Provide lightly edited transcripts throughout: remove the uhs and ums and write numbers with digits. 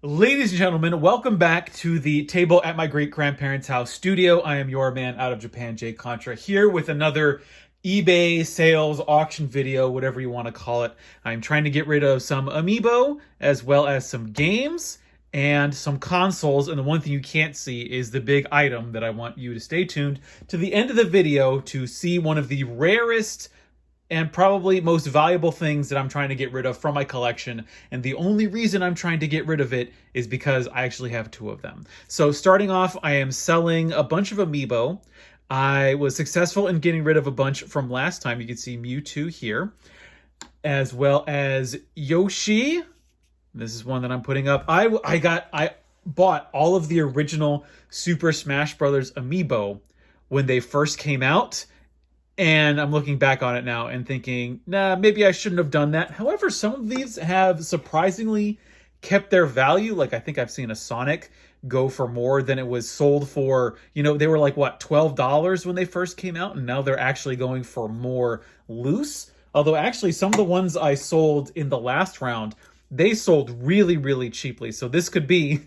Ladies and gentlemen, welcome back to the table at my great-grandparents' house studio. I am your man out of Japan, Jay Contra, here with another eBay sales auction video, whatever you want to call it. I'm trying to get rid of some Amiibo, as well as some games and some consoles. And the one thing you can't see is the big item that I want you to stay tuned to the end of the video to see one of the rarest and probably most valuable things that I'm trying to get rid of from my collection. And the only reason I'm trying to get rid of it is because I actually have two of them. So starting off, I am selling a bunch of Amiibo. I was successful in getting rid of a bunch from last time. You can see Mewtwo here, as well as Yoshi. This is one that I'm putting up. I bought all of the original Super Smash Bros. Amiibo when they first came out. And I'm looking back on it now and thinking, nah, maybe I shouldn't have done that. However, some of these have surprisingly kept their value. Like, I think I've seen a Sonic go for more than it was sold for. You know, they were like, what, $12 when they first came out? And now they're actually going for more loose. Although, actually, some of the ones I sold in the last round, they sold really, really cheaply. So this could be,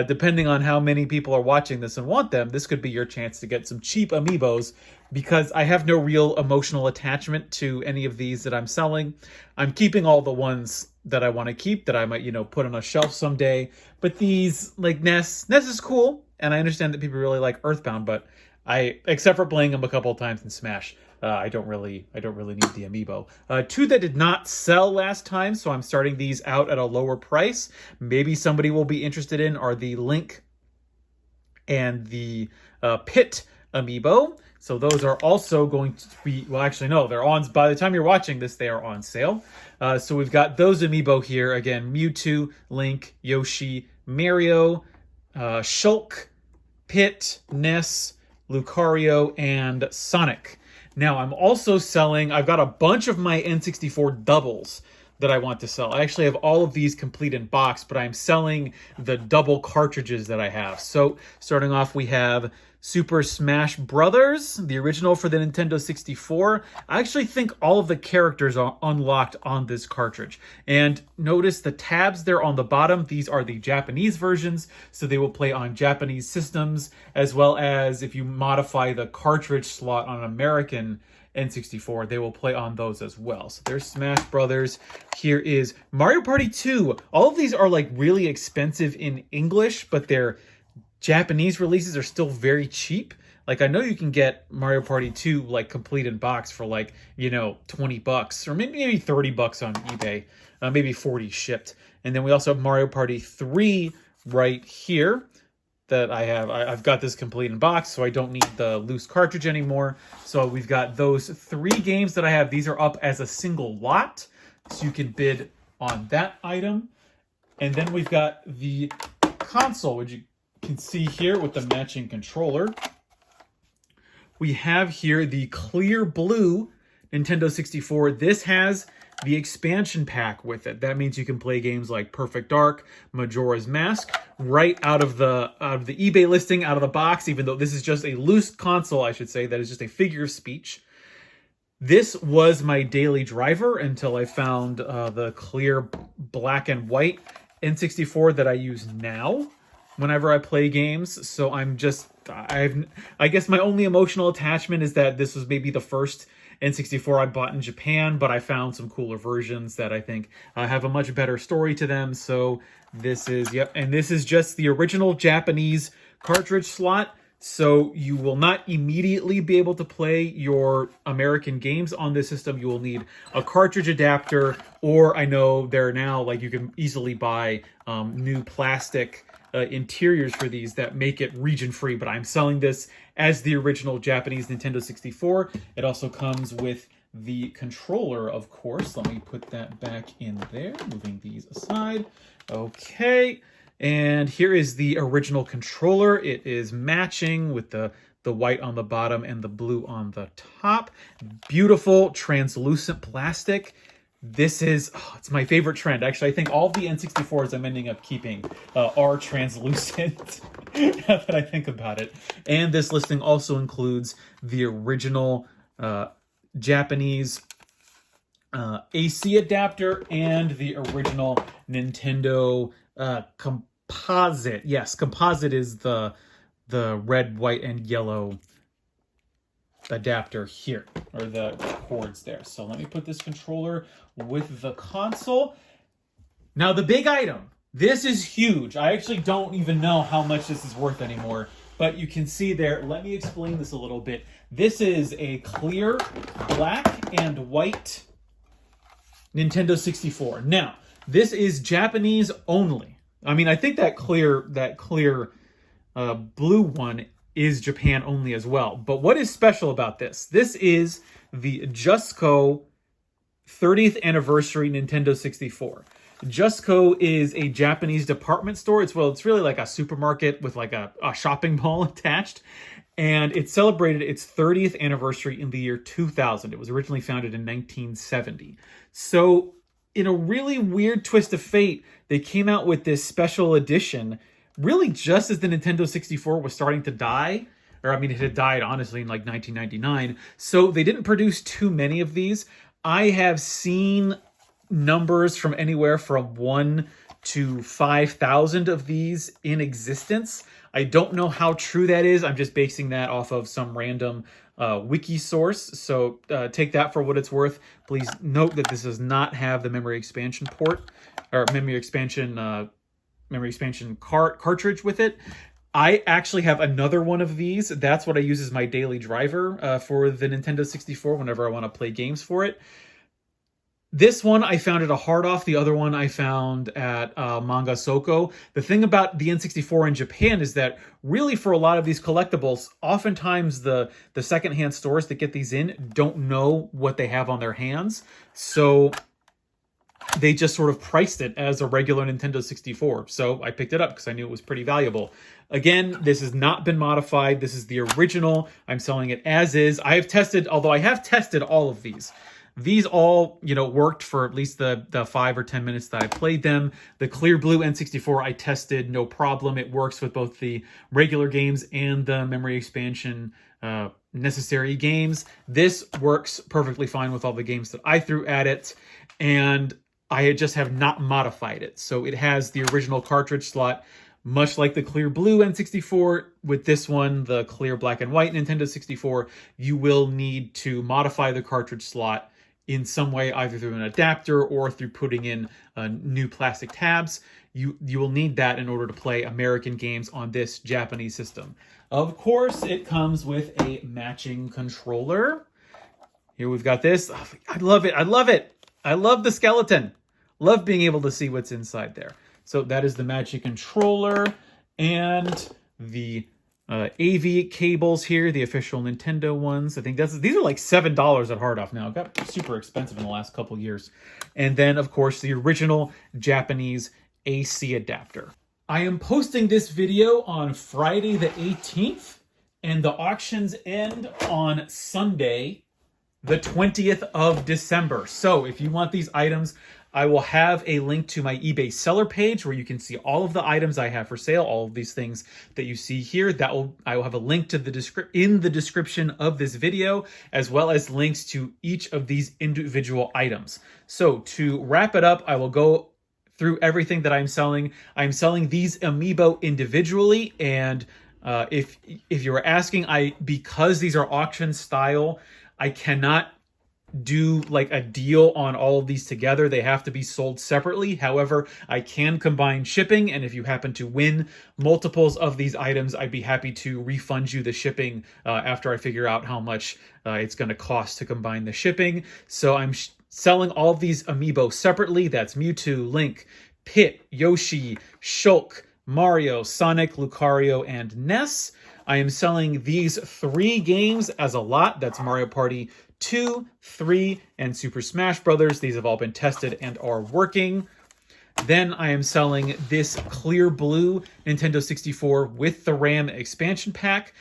depending on how many people are watching this and want them, this could be your chance to get some cheap Amiibos, because I have no real emotional attachment to any of these that I'm selling. I'm keeping all the ones that I want to keep, that I might, you know, put on a shelf someday. But these, like Ness is cool, and I understand that people really like Earthbound, but except for playing them a couple of times in Smash, I don't really need the Amiibo. Two that did not sell last time, so I'm starting these out at a lower price. Maybe somebody will be interested in are the Link and the Pit Amiibo. So those are also going to be, well, actually, no, they're on, by the time you're watching this, they are on sale. So we've got those Amiibo here. Again, Mewtwo, Link, Yoshi, Mario, Shulk, Pit, Ness, Lucario, and Sonic. Now, I'm also selling, I've got a bunch of my N64 doubles that I want to sell. I actually have all of these complete in box, but I'm selling the double cartridges that I have. So starting off, we have Super Smash Brothers, the original for the Nintendo 64. I actually think all of the characters are unlocked on this cartridge. And notice the tabs there on the bottom. These are the Japanese versions, so they will play on Japanese systems, as well as if you modify the cartridge slot on an American N64, they will play on those as well. So there's Smash Brothers. Here is Mario Party 2. All of these are like really expensive in English, but their Japanese releases are still very cheap. Like, I know you can get Mario Party 2 like complete in box for like, you know, $20 or maybe $30 on eBay, maybe 40 shipped. And then we also have Mario Party 3 right here that I have. I've got this complete in box, so I don't need the loose cartridge anymore. So we've got those 3 games that I have. These are up as a single lot, so you can bid on that item. And then we've got the console, which you can see here with the matching controller. We have here the clear blue Nintendo 64. This has the expansion pack with it. That means you can play games like Perfect Dark, Majora's Mask, right out of the eBay listing, out of the box, even though this is just a loose console, I should say, that is just a figure of speech. This was my daily driver until I found the clear black and white N64 that I use now whenever I play games. So I guess my only emotional attachment is that this was maybe the first N64 I bought in Japan, but I found some cooler versions that I think have a much better story to them. So this is, yep, and this is just the original Japanese cartridge slot. So you will not immediately be able to play your American games on this system. You will need a cartridge adapter, or I know they're now, like, you can easily buy new plastic interiors for these that make it region free, but I'm selling this as the original Japanese Nintendo 64. It also comes with the controller, of course. Let me put that back in there, moving these aside. Okay, and here is the original controller. It is matching with the white on the bottom and the blue on the top. Beautiful translucent plastic. This is, it's my favorite trend. Actually, I think all of the N64s I'm ending up keeping are translucent, now that I think about it. And this listing also includes the original Japanese AC adapter and the original Nintendo composite. Yes, composite is the red, white, and yellow adapter here, or the cords there. So let me put this controller with the console. Now the big item. This is huge. I actually don't even know how much this is worth anymore, but you can see there. Let me explain this a little bit. This is a clear black and white Nintendo 64. Now, this is Japanese only. I mean, I think that clear blue one is Japan only as well. But what is special about this? This is the JUSCO 30th anniversary Nintendo 64. JUSCO is a Japanese department store. It's really like a supermarket with like a shopping mall attached. And it celebrated its 30th anniversary in the year 2000. It was originally founded in 1970. So in a really weird twist of fate, they came out with this special edition really just as the Nintendo 64 was starting to die. Or I mean, it had died honestly in like 1999. So they didn't produce too many of these. I have seen numbers from anywhere from 1 to 5,000 of these in existence. I don't know how true that is. I'm just basing that off of some random wiki source. So take that for what it's worth. Please note that this does not have the memory expansion port or memory expansion cartridge with it. I actually have another one of these. That's what I use as my daily driver for the Nintendo 64 whenever I want to play games for it. This one I found at a hard off. The other one I found at Manga Soko. The thing about the N64 in Japan is that really for a lot of these collectibles, oftentimes the secondhand stores that get these in don't know what they have on their hands. So they just sort of priced it as a regular Nintendo 64. So I picked it up because I knew it was pretty valuable. Again, this has not been modified. This is the original. I'm selling it as is. I have tested all of these. These all, worked for at least the 5 or 10 minutes that I played them. The clear blue N64 I tested, no problem. It works with both the regular games and the memory expansion necessary games. This works perfectly fine with all the games that I threw at it, and I just have not modified it. So it has the original cartridge slot, much like the clear blue N64. With this one, the clear black and white Nintendo 64, you will need to modify the cartridge slot in some way, either through an adapter or through putting in new plastic tabs. You will need that in order to play American games on this Japanese system. Of course, it comes with a matching controller. Here we've got this. Oh, I love it. I love it. I love the skeleton. Love being able to see what's inside there. So that is the matching controller and the AV cables here, the official Nintendo ones. I think these are like $7 at hard off now. It got super expensive in the last couple years. And then, of course, the original Japanese AC adapter. I am posting this video on Friday the 18th, and the auctions end on Sunday, the 20th of December. So if you want these items, I will have a link to my eBay seller page where you can see all of the items I have for sale, all of these things that you see here. I will have a link to in the description of this video, as well as links to each of these individual items. So to wrap it up, I will go through everything that I'm selling. I'm selling these Amiibo individually, and if you were asking, because these are auction style, I cannot do like a deal on all of these together. They have to be sold separately. However, I can combine shipping, and if you happen to win multiples of these items, I'd be happy to refund you the shipping after I figure out how much it's going to cost to combine the shipping. So I'm selling all of these Amiibo separately. That's Mewtwo, Link, Pit, Yoshi, Shulk, Mario, Sonic, Lucario, and Ness. I am selling these 3 games as a lot. That's Mario Party 2, 3, and Super Smash Brothers. These have all been tested and are working. Then I am selling this clear blue Nintendo 64 with the RAM expansion pack.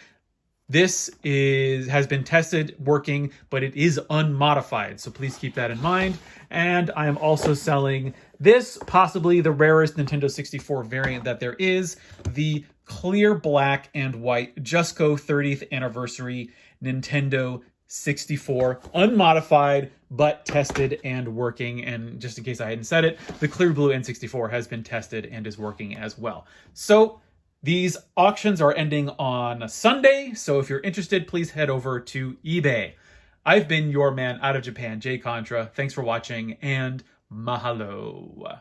This has been tested, working, but it is unmodified, so please keep that in mind. And I am also selling this, possibly the rarest Nintendo 64 variant that there is, the clear black and white JUSCO 30th anniversary Nintendo 64, unmodified, but tested and working. And just in case I hadn't said it, the clear blue N64 has been tested and is working as well. So these auctions are ending on Sunday. So if you're interested, please head over to eBay. I've been your man out of Japan, Jay Contra. Thanks for watching, and mahalo.